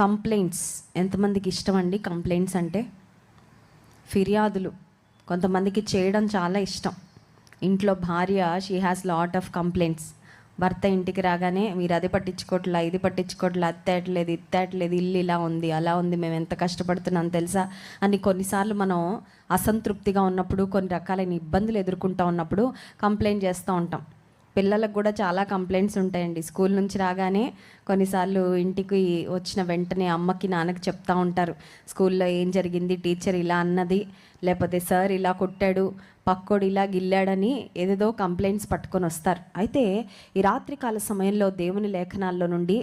Complaints ఎంతమందికి ఇష్టం అండి? కంప్లైంట్స్ అంటే ఫిర్యాదులు కొంతమందికి చేయడం చాలా ఇష్టం. ఇంట్లో భార్య she has lot of complaints. భర్త ఇంటికి రాగానే మీరు అది పట్టించుకోవట్లా, ఇది పట్టించుకోవట్లా, అత్తేయట్లేదు, ఇత్తేయట్లేదు, ఇల్లు ఇలా ఉంది, అలా ఉంది, మేము ఎంత కష్టపడుతున్నాం తెలుసా అని కొన్నిసార్లు మనం అసంతృప్తిగా ఉన్నప్పుడు, కొన్ని రకాలైన ఇబ్బందులు ఎదుర్కొంటూ ఉన్నప్పుడు కంప్లైంట్ చేస్తూ ఉంటాం. పిల్లలకు కూడా చాలా కంప్లైంట్స్ ఉంటాయండి. స్కూల్ నుంచి రాగానే కొన్నిసార్లు ఇంటికి వచ్చిన వెంటనే అమ్మకి నాన్నకి చెప్తా ఉంటారు, స్కూల్లో ఏం జరిగింది, టీచర్ ఇలా అన్నది, లేకపోతే సార్ ఇలా కొట్టాడు, పక్కోడు ఇలా గిల్లాడని ఏదేదో కంప్లైంట్స్ పట్టుకొని వస్తారు. అయితే ఈ రాత్రికాల సమయంలో దేవుని లేఖనాల్లో నుండి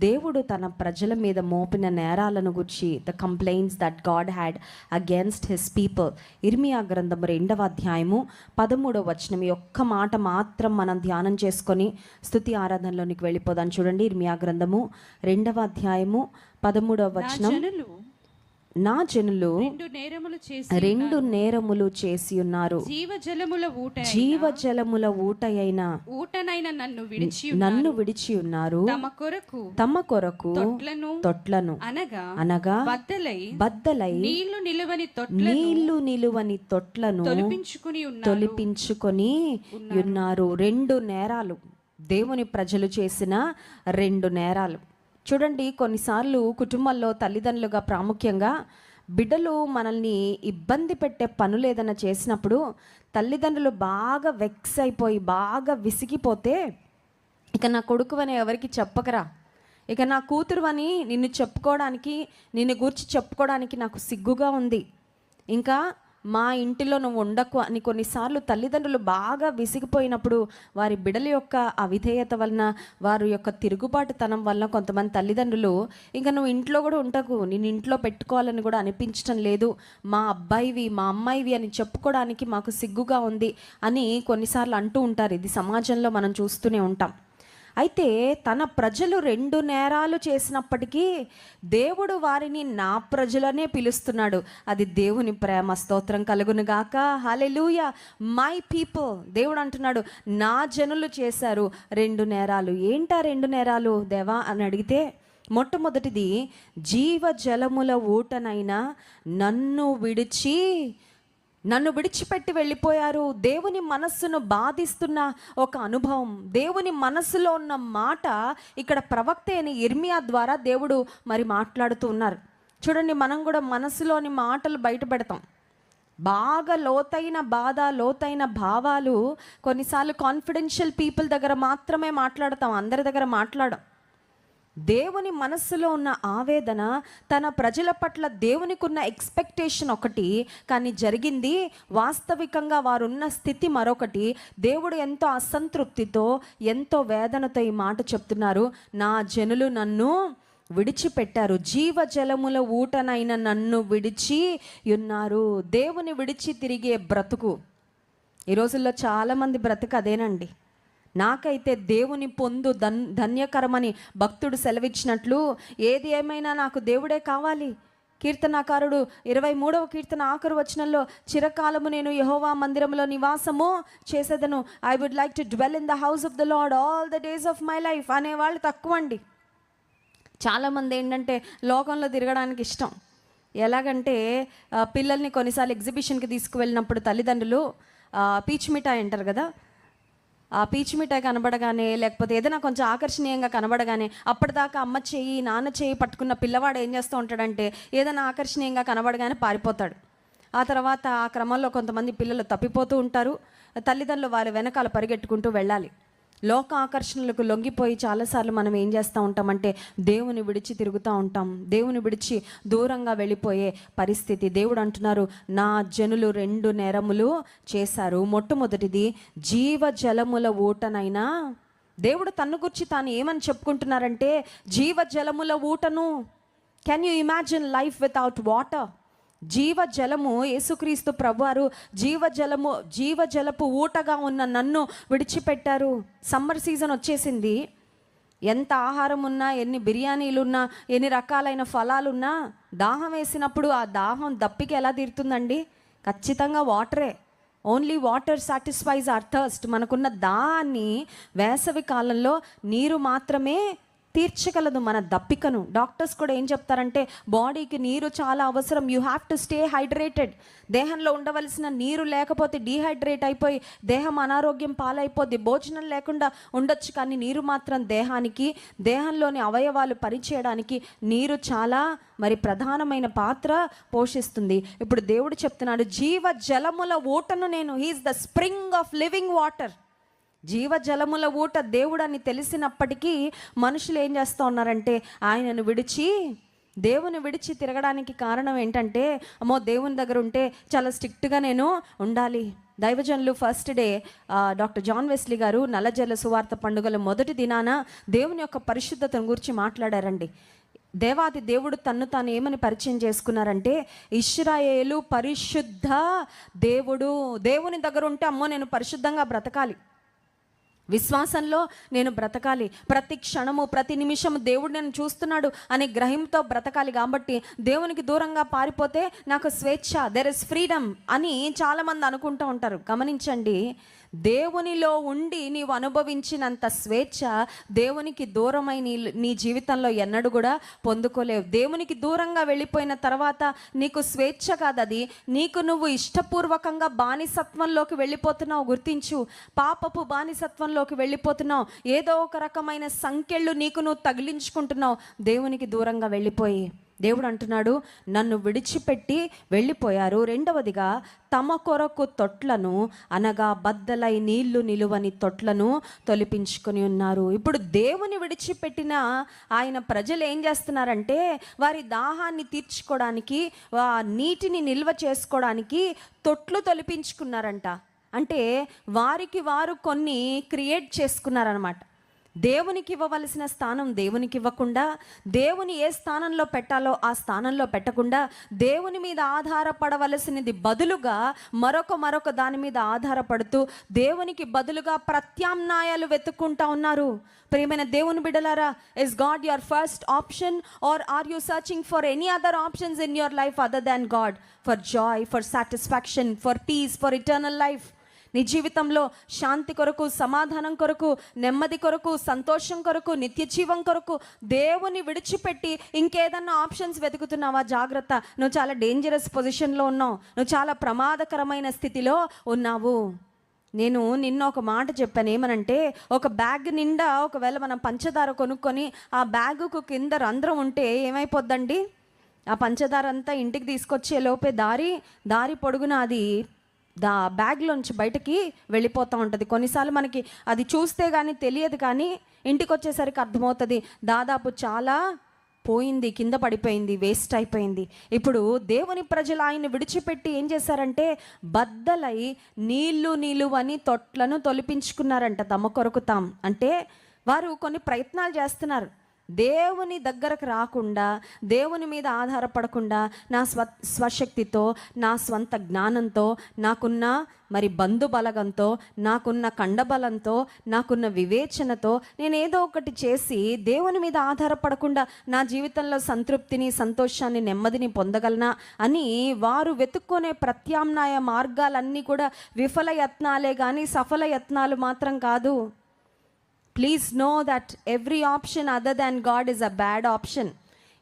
దేవుడు తన ప్రజల మీద మోపిన నేరాలను గురించి, the complaints that God had against his people, ఇర్మియా గ్రంథము 2వ అధ్యాయము 13వ వచనం. ఈ ఒక్క మాట మాత్రం మనం ధ్యానం చేసుకొని స్తుతి ఆరాధనలోనికి వెళ్ళిపోదాం. చూడండి, ఇర్మియా గ్రంథము 2వ అధ్యాయము 13వ వచనం. నా జనులు రెండు నేరములు చేసి ఉన్నారు, జీవజలముల ఊటయైన నన్ను విడిచి ఉన్నారు, తమ కొరకు తొట్లను అనగా బద్దలై నీళ్లు నిలువని తొట్లను తొలిపించుకొని ఉన్నారు. 2 నేరాలు, దేవుని ప్రజలు చేసిన 2 నేరాలు. చూడండి, కొన్నిసార్లు కుటుంబాల్లో తల్లిదండ్రులుగా ప్రాముఖ్యంగా బిడ్డలు మనల్ని ఇబ్బంది పెట్టే పనులు ఏదైనా చేసినప్పుడు తల్లిదండ్రులు బాగా వెక్స్ అయిపోయి, బాగా విసిగిపోతే, ఇక నా కొడుకు అని ఎవరికి చెప్పకరా, ఇక నా కూతురు అని నిన్ను చెప్పుకోవడానికి, నిన్ను గూర్చి చెప్పుకోవడానికి నాకు సిగ్గుగా ఉంది, ఇంకా మా ఇంటిలో నువ్వు ఉండకు అని కొన్నిసార్లు తల్లిదండ్రులు బాగా విసిగిపోయినప్పుడు వారి బిడ్డల యొక్క అవిధేయత వలన, వారి యొక్క తిరుగుబాటుతనం వలన కొంతమంది తల్లిదండ్రులు ఇంకా నువ్వు ఇంట్లో కూడా ఉండకు, నేను ఇంట్లో పెట్టుకోవాలని కూడా అనిపించడం లేదు, మా అబ్బాయివి మా అమ్మాయివి అని చెప్పుకోవడానికి మాకు సిగ్గుగా ఉంది అని కొన్నిసార్లు అంటూ ఉంటారు. ఇది సమాజంలో మనం చూస్తూనే ఉంటాం. అయితే తన ప్రజలు 2 నేరాలు చేసినప్పటికీ దేవుడు వారిని నా ప్రజలనే పిలుస్తున్నాడు. అది దేవుని ప్రేమ. స్తోత్రం కలుగును గాక. హల్లెలూయా. మై పీపుల్, దేవుడు అంటున్నాడు నా జనులు చేశారు 2 నేరాలు. ఏంటా 2 నేరాలు దేవా అని అడిగితే, మొట్టమొదటిది జీవజలముల ఊటనైనా నన్ను విడిచిపెట్టి వెళ్ళిపోయారు. దేవుని మనస్సును బాధిస్తున్న ఒక అనుభవం, దేవుని మనస్సులో ఉన్న మాట ఇక్కడ ప్రవక్త అయిన ఇర్మియా ద్వారా దేవుడు మరి మాట్లాడుతూ ఉన్నారు. చూడండి, మనం కూడా మనసులోని మాటలు బయట పెడతాం. బాగా లోతైన బాధ, లోతైన భావాలు కొన్నిసార్లు కాన్ఫిడెన్షియల్ పీపుల్ దగ్గర మాత్రమే మాట్లాడతాం, అందరి దగ్గర మాట్లాడం. దేవుని మనస్సులో ఉన్న ఆవేదన, తన ప్రజల పట్ల దేవునికి ఉన్న ఎక్స్పెక్టేషన్ ఒకటి, కానీ జరిగింది వాస్తవికంగా వారున్న స్థితి మరొకటి. దేవుడు ఎంతో అసంతృప్తితో, ఎంతో వేదనతో ఈ మాట చెప్తున్నారు, నా జనులు నన్ను విడిచిపెట్టారు, జీవజలముల ఊటనైన నన్ను విడిచి ఉన్నారు. దేవుని విడిచి తిరిగే బ్రతుకు ఈ రోజుల్లో చాలామంది బ్రతుకు అదేనండి. నాకైతే దేవుని పొందు ధన్యకరమని భక్తుడు సెలవిచ్చినట్లు, ఏది ఏమైనా నాకు దేవుడే కావాలి. కీర్తనాకారుడు 23వ కీర్తన ఆఖరు వచనంలో, చిరకాలము నేను యెహోవా మందిరంలో నివాసము చేసేదను, I would like to dwell in the house of the Lord all the days of my life అనేవాళ్ళు తక్కువ అండి. చాలామంది ఏంటంటే లోకంలో తిరగడానికి ఇష్టం. ఎలాగంటే పిల్లల్ని కొన్నిసార్లు ఎగ్జిబిషన్కి తీసుకువెళ్ళినప్పుడు తల్లిదండ్రులు పీచు మిఠాయి అంటారు కదా, ఆ పీచు మిఠాయి కనబడగానే, లేకపోతే ఏదైనా కొంచెం ఆకర్షణీయంగా కనబడగానే, అప్పటిదాకా అమ్మ చేయి నాన్న చేయి పట్టుకున్న పిల్లవాడు ఏం చేస్తూ ఉంటాడంటే ఏదైనా ఆకర్షణీయంగా కనబడగానే పారిపోతాడు. ఆ తర్వాత ఆ క్రమంలో కొంతమంది పిల్లలు తప్పిపోతూ ఉంటారు. తల్లిదండ్రులు వారి వెనకాల పరిగెట్టుకుంటూ వెళ్ళాలి. లోక ఆకర్షణలకు లొంగిపోయి చాలాసార్లు మనం ఏం చేస్తూ ఉంటామంటే దేవుని విడిచి తిరుగుతూ ఉంటాం, దేవుని విడిచి దూరంగా వెళ్ళిపోయే పరిస్థితి. దేవుడు అంటున్నారు నా జనులు 2 నేరములు చేశారు. మొట్టమొదటిది జీవజలముల ఊటనైనా, దేవుడు తన్ను గురించి తాను ఏమని చెప్పుకుంటున్నారంటే జీవజలముల ఊటను. Can you imagine life without water? జీవజలము, యేసుక్రీస్తు ప్రభువారు జీవజలపు ఊటగా ఉన్న నన్ను విడిచిపెట్టారు. సమ్మర్ సీజన్ వచ్చేసింది. ఎంత ఆహారం ఉన్నా, ఎన్ని బిర్యానీలున్నా, ఎన్ని రకాలైన ఫలాలున్నా, దాహం వేసినప్పుడు ఆ దాహం దప్పికి ఎలా తీరుతుందండి? ఖచ్చితంగా వాటరే. Only water satisfies our thirst. మనకున్న దాన్ని వేసవి కాలంలో నీరు మాత్రమే తీర్చగలదు మన దప్పికను. డాక్టర్స్ కూడా ఏం చెప్తారంటే బాడీకి నీరు చాలా అవసరం, you have to stay hydrated. దేహంలో ఉండవలసిన నీరు లేకపోతే డీహైడ్రేట్ అయిపోయి దేహం అనారోగ్యం పాలైపోద్ది. భోజనం లేకుండా ఉండొచ్చు, కానీ నీరు మాత్రం దేహానికి, దేహంలోని అవయవాలు పనిచేయడానికి నీరు చాలా మరి ప్రధానమైన పాత్ర పోషిస్తుంది. ఇప్పుడు దేవుడు చెప్తున్నాడు, జీవ జలముల ఊటను నేను, he is the spring of living water. జీవజలముల ఊట దేవుడు అని తెలిసినప్పటికీ మనుషులు ఏం చేస్తూ ఉన్నారంటే ఆయనను విడిచి, దేవుని విడిచి తిరగడానికి కారణం ఏంటంటే, అమ్మో దేవుని దగ్గర ఉంటే చాలా స్ట్రిక్ట్గా నేను ఉండాలి. దైవజనులు first day doctor John Wesley garu Nallajarla సువార్త పండుగల మొదటి దినాన దేవుని యొక్క పరిశుద్ధతను గురించి మాట్లాడారండి. దేవాది దేవుడు తన్ను తాను ఏమని పరిచయం చేసుకున్నారంటే, ఇశ్రాయేలు పరిశుద్ధ దేవుడు. దేవుని దగ్గర ఉంటే అమ్మో నేను పరిశుద్ధంగా బ్రతకాలి, విశ్వాసంలో నేను బ్రతకాలి, ప్రతి క్షణము ప్రతి నిమిషము దేవుడు నేను చూస్తున్నాడు అనే గ్రహింతో బ్రతకాలి. కాబట్టి దేవునికి దూరంగా పారిపోతే నాకు స్వేచ్ఛ, దెర్ ఇస్ ఫ్రీడమ్ అని చాలామంది అనుకుంటూ ఉంటారు. గమనించండి, దేవునిలో ఉండి నీవు అనుభవించినంత స్వేచ్ఛ దేవునికి దూరమై నీ జీవితంలో ఎన్నడూ కూడా పొందుకోలేవు. దేవునికి దూరంగా వెళ్ళిపోయిన తర్వాత నీకు స్వేచ్ఛ కాదు, అది నీకు నువ్వు ఇష్టపూర్వకంగా బానిసత్వంలోకి వెళ్ళిపోతున్నావు. గుర్తించు, పాపపు బానిసత్వంలోకి వెళ్ళిపోతున్నావు. ఏదో ఒక రకమైన సంకెళ్ళు నీకు నువ్వు తగిలించుకుంటున్నావు దేవునికి దూరంగా వెళ్ళిపోయి. దేవుడు అంటున్నాడు, నన్ను విడిచిపెట్టి వెళ్ళిపోయారు. రెండవదిగా, తమ కొరకు తొట్లను, అనగా బద్దలై నీళ్లు నిలువని తొట్లను తొలిపించుకొని ఉన్నారు. ఇప్పుడు దేవుని విడిచిపెట్టిన ఆయన ప్రజలు ఏం చేస్తున్నారంటే, వారి దాహాన్ని తీర్చుకోవడానికి, నీటిని నిల్వ చేసుకోవడానికి తొట్లు తొలిపించుకున్నారంట. అంటే వారికి వారు కొన్ని క్రియేట్ చేసుకున్నారనమాట. దేవునికి ఇవ్వవలసిన స్థానం దేవునికి ఇవ్వకుండా, దేవుని ఏ స్థానంలో పెట్టాలో ఆ స్థానంలో పెట్టకుండా, దేవుని మీద ఆధారపడవలసినది బదులుగా మరొక దాని మీద ఆధారపడుతూ దేవునికి బదులుగా ప్రత్యామ్నాయాలు వెతుక్కుంటా ఉన్నారు. ప్రియమైన దేవుని బిడ్డలారా, is God your first option or are you searching for any other options in your life other than God? For joy, for satisfaction, for peace, for eternal life. నీ జీవితంలో శాంతి కొరకు, సమాధానం కొరకు, నెమ్మది కొరకు, సంతోషం కొరకు, నిత్య జీవం కొరకు దేవుని విడిచిపెట్టి ఇంకేదన్నా ఆప్షన్స్ వెతుకుతున్నావా? జాగ్రత్త, నువ్వు చాలా డేంజరస్ పొజిషన్లో ఉన్నావు, నువ్వు చాలా ప్రమాదకరమైన స్థితిలో ఉన్నావు. నేను నిన్న ఒక మాట చెప్పాను, ఏమనంటే, ఒక బ్యాగ్ నిండా ఒకవేళ మనం పంచదార కొనుక్కొని ఆ బ్యాగుకు కింద రంధ్రం ఉంటే ఏమైపోద్దండి? ఆ పంచదార అంతా ఇంటికి తీసుకొచ్చే లోపే దారి పొడుగున అది బ్యాగ్లోంచి బయటకి వెళ్ళిపోతూ ఉంటుంది. కొన్నిసార్లు మనకి అది చూస్తే కానీ తెలియదు, కానీ ఇంటికి వచ్చేసరికి అర్థమవుతుంది దాదాపు చాలా పోయింది, కింద పడిపోయింది, వేస్ట్ అయిపోయింది. ఇప్పుడు దేవుని ప్రజలు ఆయన విడిచిపెట్టి ఏం చేశారంటే, బద్దలై నీళ్లు నిలువని తొట్లను తొలిపించుకున్నారంట తమ కొరకు తాం. అంటే వారు కొన్ని ప్రయత్నాలు చేస్తున్నారు. దేవుని దగ్గరకు రాకుండా, దేవుని మీద ఆధారపడకుండా, నా స్వశక్తితో, నా స్వంత జ్ఞానంతో, నాకున్న మరి బంధుబలగంతో, నాకున్న కండబలంతో, నాకున్న వివేచనతో నేను ఏదో ఒకటి చేసి దేవుని మీద ఆధారపడకుండా నా జీవితంలో సంతృప్తిని, సంతోషాన్ని, నెమ్మదిని పొందగలనా అని వారు వెతుక్కునే ప్రత్యామ్నాయ మార్గాలన్నీ కూడా విఫల యత్నాలే కానీ సఫల యత్నాలు మాత్రం కాదు. Please know that every option other than God is a bad option.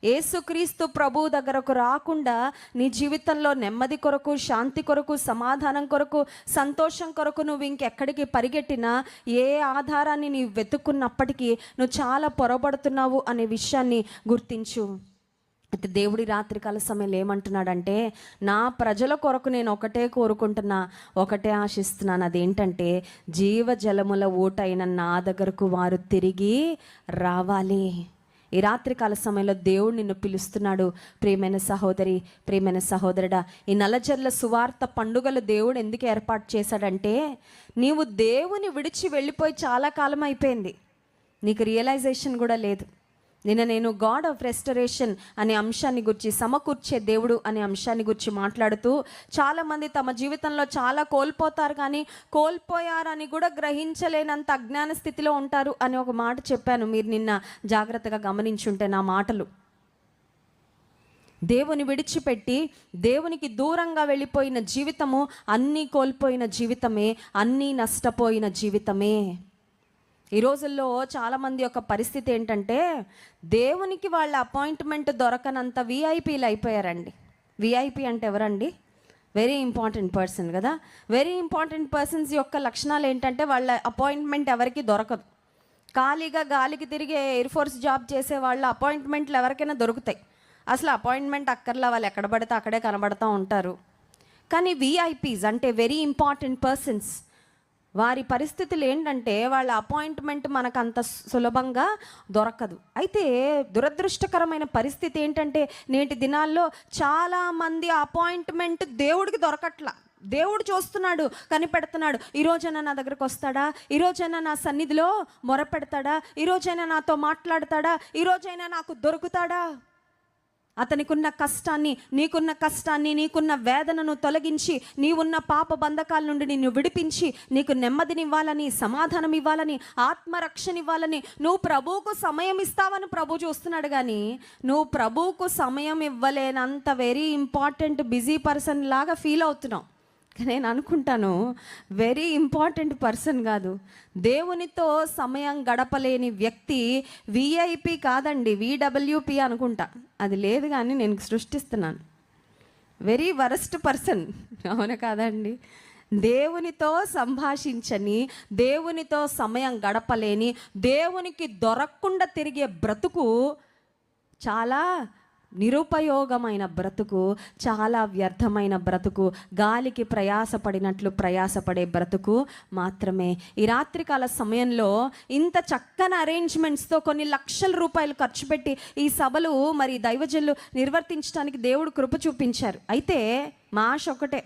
యేసుక్రీస్తు ప్రభు దగ్గరకు రాకుండా నీ జీవితంలో నెమ్మది కొరకు, శాంతి కొరకు, సమాధానం కొరకు, సంతోషం కొరకు నువ్వు ఇంకెక్కడికి పరిగెట్టినా, ఏ ఆధారాన్ని నీవు వెతుక్కున్నప్పటికీ నువ్వు చాలా పొరబడుతున్నావు అనే విషయాన్ని గుర్తించు. అయితే దేవుడి రాత్రికాల సమయంలో ఏమంటున్నాడంటే, నా ప్రజల కొరకు నేను ఒకటే కోరుకుంటున్నా, ఒకటే ఆశిస్తున్నాను. అదేంటంటే, జీవజలముల ఊటైన నా దగ్గరకు వారు తిరిగి రావాలి. ఈ రాత్రికాల సమయంలో దేవుడు నిన్ను పిలుస్తున్నాడు. ప్రియమైన సహోదరి, ప్రియమైన సహోదరుడా, ఈ నల్లజర్ల సువార్త పండుగలు దేవుడు ఎందుకు ఏర్పాటు చేశాడంటే, నీవు దేవుని విడిచి వెళ్ళిపోయి చాలా కాలం అయిపోయింది, నీకు రియలైజేషన్ కూడా లేదు. నిన్న నేను గాడ్ ఆఫ్ రెస్టరేషన్ అనే అంశాన్ని గురించి, సమకూర్చే దేవుడు అనే అంశాన్ని గురించి మాట్లాడుతూ, చాలామంది తమ జీవితంలో చాలా కోల్పోతారు, కానీ కోల్పోయారని కూడా గ్రహించలేనంత అజ్ఞాన స్థితిలో ఉంటారు అని ఒక మాట చెప్పాను. మీరు నిన్న జాగ్రత్తగా గమనించుంటే నా మాటలు. దేవుని విడిచిపెట్టి దేవునికి దూరంగా వెళ్ళిపోయిన జీవితము అన్నీ కోల్పోయిన జీవితమే, అన్నీ నష్టపోయిన జీవితమే. ఈ రోజుల్లో చాలామంది యొక్క పరిస్థితి ఏంటంటే దేవునికి వాళ్ళ అపాయింట్మెంట్ దొరకనంత విఐపీలు అయిపోయారండి. విఐపి అంటే ఎవరండి? వెరీ ఇంపార్టెంట్ పర్సన్ కదా. వెరీ ఇంపార్టెంట్ పర్సన్స్ యొక్క లక్షణాలు ఏంటంటే వాళ్ళ అపాయింట్మెంట్ ఎవరికి దొరకదు. ఖాళీగా గాలికి తిరిగే ఎయిర్ ఫోర్స్ జాబ్ చేసే వాళ్ళ అపాయింట్మెంట్లు ఎవరికైనా దొరుకుతాయి. అసలు అపాయింట్మెంట్ అక్కర్లా, వాళ్ళు ఎక్కడ పడితే అక్కడే కనబడుతూ ఉంటారు. కానీ విఐపీస్ అంటే వెరీ ఇంపార్టెంట్ పర్సన్స్, వారి పరిస్థితులు ఏంటంటే వాళ్ళ అపాయింట్మెంట్ మనకు అంత సులభంగా దొరకదు. అయితే దురదృష్టకరమైన పరిస్థితి ఏంటంటే నేటి దినాల్లో చాలామంది అపాయింట్మెంట్ దేవుడికి దొరకట్లా. దేవుడు చూస్తున్నాడు, కనిపెడుతున్నాడు. ఈరోజైనా నా దగ్గరకు వస్తాడా, ఈరోజైనా నా సన్నిధిలో మొరపెడతాడా, ఈరోజైనా నాతో మాట్లాడతాడా, ఈరోజైనా నాకు దొరుకుతాడా. అతనికున్న కష్టాన్ని, నీకున్న కష్టాన్ని, నీకున్న వేదనను తొలగించి, నీవున్న పాప బంధకాల నుండి నిన్ను విడిపించి, నీకు నెమ్మదినివ్వాలని, సమాధానం ఇవ్వాలని, ఆత్మరక్షణ ఇవ్వాలని నువ్వు ప్రభువుకు సమయం ఇస్తావని ప్రభు చూస్తున్నాడు. కానీ నువ్వు ప్రభువుకు సమయం ఇవ్వలేనంత వెరీ ఇంపార్టెంట్ బిజీ పర్సన్ లాగా ఫీల్ అవుతున్నావు. నేను అనుకుంటాను వెరీ ఇంపార్టెంట్ పర్సన్ కాదు, దేవునితో సమయం గడపలేని వ్యక్తి విఐపి కాదండి, విడబ్ల్యూపి అనుకుంటా. అది లేదు కానీ నేను సృష్టిస్తున్నాను. వెరీ వరస్ట్ పర్సన్, అవును కాదండి. దేవునితో సంభాషించని, దేవునితో సమయం గడపలేని, దేవునికి దొరకకుండా తిరిగే బ్రతుకు చాలా నిరుపయోగమైన బ్రతుకు, చాలా వ్యర్థమైన బ్రతుకు, గాలికి ప్రయాసపడినట్లు ప్రయాసపడే బ్రతుకు మాత్రమే. ఈ రాత్రికాల సమయంలో ఇంత చక్కని అరేంజ్మెంట్స్తో కొన్ని లక్షల రూపాయలు ఖర్చు పెట్టి ఈ సభలు మరి దైవజనులు నిర్వర్తించడానికి దేవుడు కృప చూపించారు. అయితే మా ఆశ ఒకటే,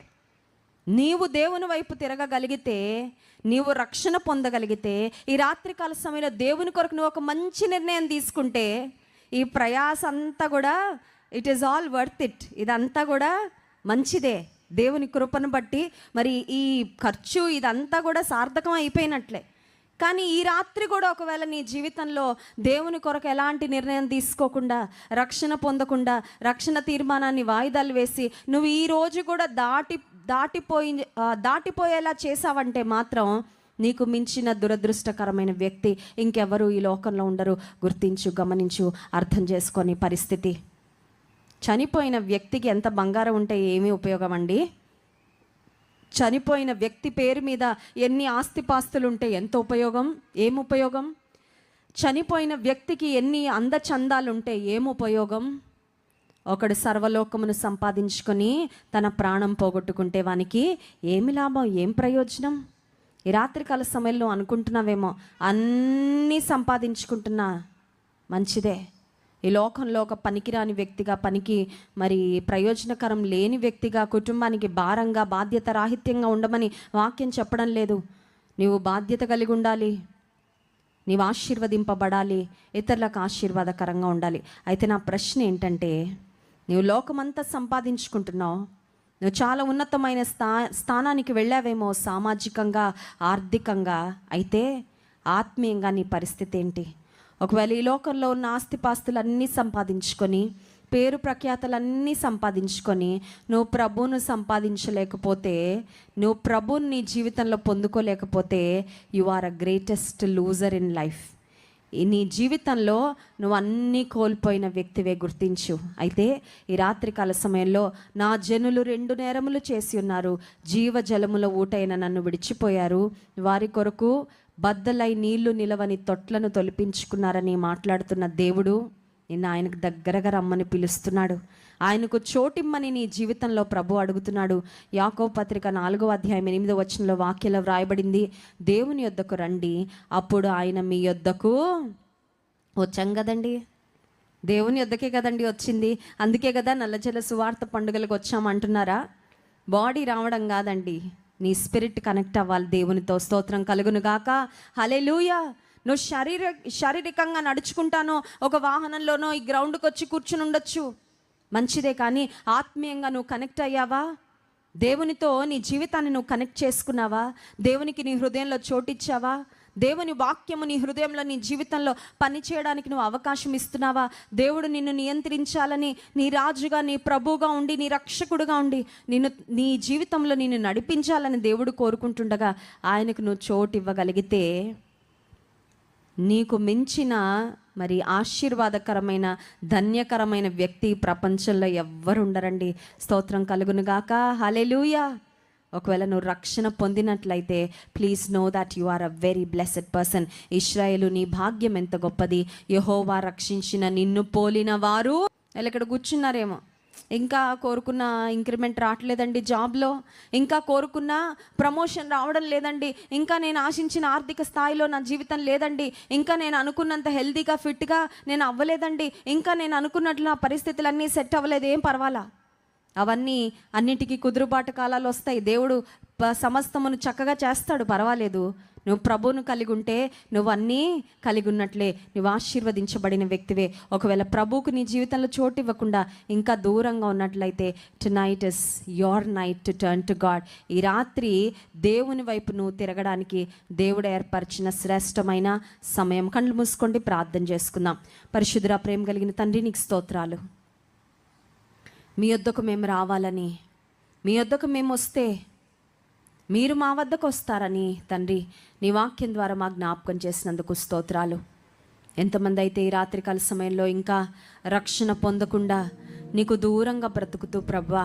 నీవు దేవుని వైపు తిరగగలిగితే, నీవు రక్షణ పొందగలిగితే, ఈ రాత్రికాల సమయంలో దేవుని కొరకు నువ్వు ఒక మంచి నిర్ణయం తీసుకుంటే ఈ ప్రయాస అంతా కూడా it is all worth it. ఇదంతా కూడా మంచిదే. దేవుని కృపను బట్టి మరి ఈ ఖర్చు ఇదంతా కూడా సార్థకం అయిపోయినట్లే. కానీ ఈ రాత్రి కూడా ఒకవేళ నీ జీవితంలో దేవుని కొరకు ఎలాంటి నిర్ణయం తీసుకోకుండా, రక్షణ పొందకుండా, రక్షణ తీర్మానాన్ని వాయిదాలు వేసి నువ్వు ఈ రోజు కూడా దాటిపోయేలా చేసావంటే మాత్రం నీకు మించిన దురదృష్టకరమైన వ్యక్తి ఇంకెవరు ఈ లోకంలో ఉండరు. గుర్తించు, గమనించు, అర్థం చేసుకొని పరిస్థితి. చనిపోయిన వ్యక్తికి ఎంత బంగారం ఉంటే ఏమీ ఉపయోగం అండి? చనిపోయిన వ్యక్తి పేరు మీద ఎన్ని ఆస్తిపాస్తులు ఉంటే ఎంత ఉపయోగం? ఏం ఉపయోగం? చనిపోయిన వ్యక్తికి ఎన్ని అందచందాలు ఉంటే ఏం ఉపయోగం? ఒకడు సర్వలోకమును సంపాదించుకొని తన ప్రాణం పోగొట్టుకుంటే వానికి ఏమి లాభం, ఏం ప్రయోజనం? ఈ రాత్రికాల సమయంలో అనుకుంటున్నావేమో, అన్నీ సంపాదించుకుంటున్నా మంచిదే, ఈ లోకంలో ఒక పనికిరాని వ్యక్తిగా, పనికి మరి ప్రయోజనకరం లేని వ్యక్తిగా, కుటుంబానికి భారంగా, బాధ్యత రాహిత్యంగా ఉండమని వాక్యం చెప్పడం లేదు. నీవు బాధ్యత కలిగి ఉండాలి, నీవు ఆశీర్వదింపబడాలి, ఇతరులకు ఆశీర్వాదకరంగా ఉండాలి. అయితే నా ప్రశ్న ఏంటంటే, నీవు లోకమంతా సంపాదించుకుంటున్నావు, నువ్వు చాలా ఉన్నతమైన స్థానానికి వెళ్ళావేమో సామాజికంగా, ఆర్థికంగా, అయితే ఆత్మీయంగా నీ పరిస్థితి ఏంటి? ఒకవేళ ఈ లోకంలో ఉన్న ఆస్తిపాస్తులన్నీ సంపాదించుకొని, పేరు ప్రఖ్యాతలన్నీ సంపాదించుకొని నువ్వు ప్రభువును సంపాదించలేకపోతే, నువ్వు ప్రభువుని నీ జీవితంలో పొందుకోలేకపోతే, you are a greatest loser in life. నీ జీవితంలో నువ్వు అన్నీ కోల్పోయిన వ్యక్తివే, గుర్తించు. అయితే ఈ రాత్రికాల సమయంలో నా జనులు 2 నేరములు చేసి ఉన్నారు, జీవజలముల ఊటైన నన్ను విడిచిపోయారు, వారి కొరకు బద్దలై నీళ్లు నిలవని తొట్లను తొలిపించుకున్నారని మాట్లాడుతున్న దేవుడు నిన్ను ఆయనకు దగ్గరగా రమ్మని పిలుస్తున్నాడు. ఆయనకు చోటిమ్మని నీ జీవితంలో ప్రభు అడుగుతున్నాడు. యాకోబు పత్రిక 4వ అధ్యాయం 8వ వచనంలో వాక్యంలో వ్రాయబడింది, దేవుని యొద్దకు రండి, అప్పుడు ఆయన మీ యొద్దకు. వచ్చాం కదండి, దేవుని యొద్దకే కదండి వచ్చింది. అందుకే కదా నల్లజల సువార్త పండుగలకు వచ్చామంటున్నారా? బాడీ రావడం కాదండి, నీ స్పిరిట్ కనెక్ట్ అవ్వాలి దేవునితో. స్తోత్రం కలుగును గాక, హల్లెలూయా. నువ్వు శారీరకంగా నడుచుకుంటానో, ఒక వాహనంలోనో ఈ గ్రౌండ్కి వచ్చి కూర్చుని ఉండొచ్చు, మంచిదే. కానీ ఆత్మీయంగా నువ్వు కనెక్ట్ అయ్యావా? దేవునితో నీ జీవితాన్ని నువ్వు కనెక్ట్ చేసుకున్నావా? దేవునికి నీ హృదయంలో చోటిచ్చావా? దేవుని వాక్యము నీ హృదయంలో, నీ జీవితంలో పని చేయడానికి నువ్వు అవకాశం ఇస్తున్నావా? దేవుడు నిన్ను నియంత్రించాలని, నీ రాజుగా, నీ ప్రభువుగా ఉండి, నీ రక్షకుడుగా ఉండి నీ జీవితంలో నిన్ను నడిపించాలని దేవుడు కోరుకుంటుండగా ఆయనకు నువ్వు చోటు ఇవ్వగలిగితే నీకు మించిన మరి ఆశీర్వాదకరమైన ధన్యకరమైన వ్యక్తి ప్రపంచంలో ఎవ్వరు ఉండరండి. స్తోత్రం కలుగును గాక. హల్లెలూయా. ఒకవేళ నువ్వు రక్షణ పొందినట్లయితే please know that you are a very blessed person. ఇశ్రాయేలు, నీ భాగ్యం ఎంత గొప్పది. యెహోవా రక్షించిన నిన్ను పోలిన వారు. వీళ్ళు ఇక్కడ కూర్చున్నారేమో, ఇంకా కోరుకున్న ఇంక్రిమెంట్ రావట్లేదండి జాబ్లో, ఇంకా కోరుకున్న ప్రమోషన్ రావడం లేదండి, ఇంకా నేను ఆశించిన ఆర్థిక స్థాయిలో నా జీవితం లేదండి, ఇంకా నేను అనుకున్నంత హెల్తీగా ఫిట్గా నేను అవ్వలేదండి, ఇంకా నేను అనుకున్నట్లు నా పరిస్థితులన్నీ సెట్ అవ్వలేదు. ఏం పర్వాలా, అవన్నీ అన్నిటికీ కుదురుబాటు కాలాలు వస్తాయి. దేవుడు సమస్తమును చక్కగా చేస్తాడు, పర్వాలేదు. నువ్వు ప్రభువును కలిగి ఉంటే నువ్వు అన్నీ కలిగి ఉన్నట్లే, నువ్వు ఆశీర్వదించబడిన వ్యక్తివే. ఒకవేళ ప్రభువుకు నీ జీవితంలో చోటు ఇవ్వకుండా ఇంకా దూరంగా ఉన్నట్లయితే tonight is your night to turn to God. ఈ రాత్రి దేవుని వైపు నువ్వు తిరగడానికి దేవుడు ఏర్పరిచిన శ్రేష్టమైన సమయం. కళ్ళు మూసుకోండి, ప్రార్థన చేసుకుందాం. పరిశుద్ధుడా, ప్రేమ కలిగిన తండ్రి, నీకు స్తోత్రాలు. మీ వద్దకు మేము రావాలని, మీ వద్దకు మేము వస్తే మీరు మా వద్దకు వస్తారని తండ్రి నీ వాక్యం ద్వారా మా జ్ఞాపకం చేసినందుకు స్తోత్రాలు. ఎంతమంది అయితే ఈ రాత్రికాల సమయంలో ఇంకా రక్షణ పొందకుండా నీకు దూరంగా బ్రతుకుతూ ప్రభువా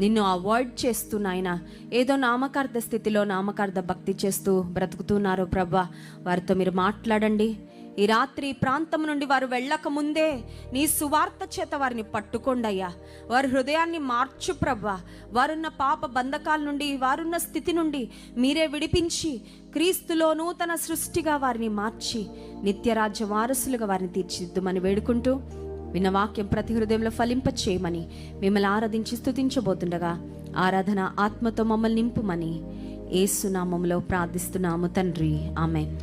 నిన్ను అవాయిడ్ చేస్తూ నాయన ఏదో నామకార్థ స్థితిలో నామకార్థ భక్తి చేస్తూ బ్రతుకుతున్నారు ప్రభువా, వారితో మీరు మాట్లాడండి. ఈ రాత్రి ప్రాంతం నుండి వారు వెళ్ళక ముందే నీ సువార్త చేత వారిని పట్టుకోండయ్యా. వారి హృదయాన్ని మార్చు ప్రభువా. వారున్న పాప బంధకాల నుండి, వారున్న స్థితి నుండి మీరే విడిపించి క్రీస్తులో నూతన సృష్టిగా వారిని మార్చి నిత్యరాజ్య వారసులుగా వారిని తీర్చిదిద్దుమని వేడుకుంటూ విన్న వాక్యం ప్రతి హృదయంలో ఫలింప చేయమని మిమ్మల్ని ఆరాధించి స్తుతించబోతుండగా ఆరాధన ఆత్మతో మమ్మల్ని నింపుమని యేసు నామములో ప్రార్థిస్తున్నాము తండ్రి. ఆమేన్.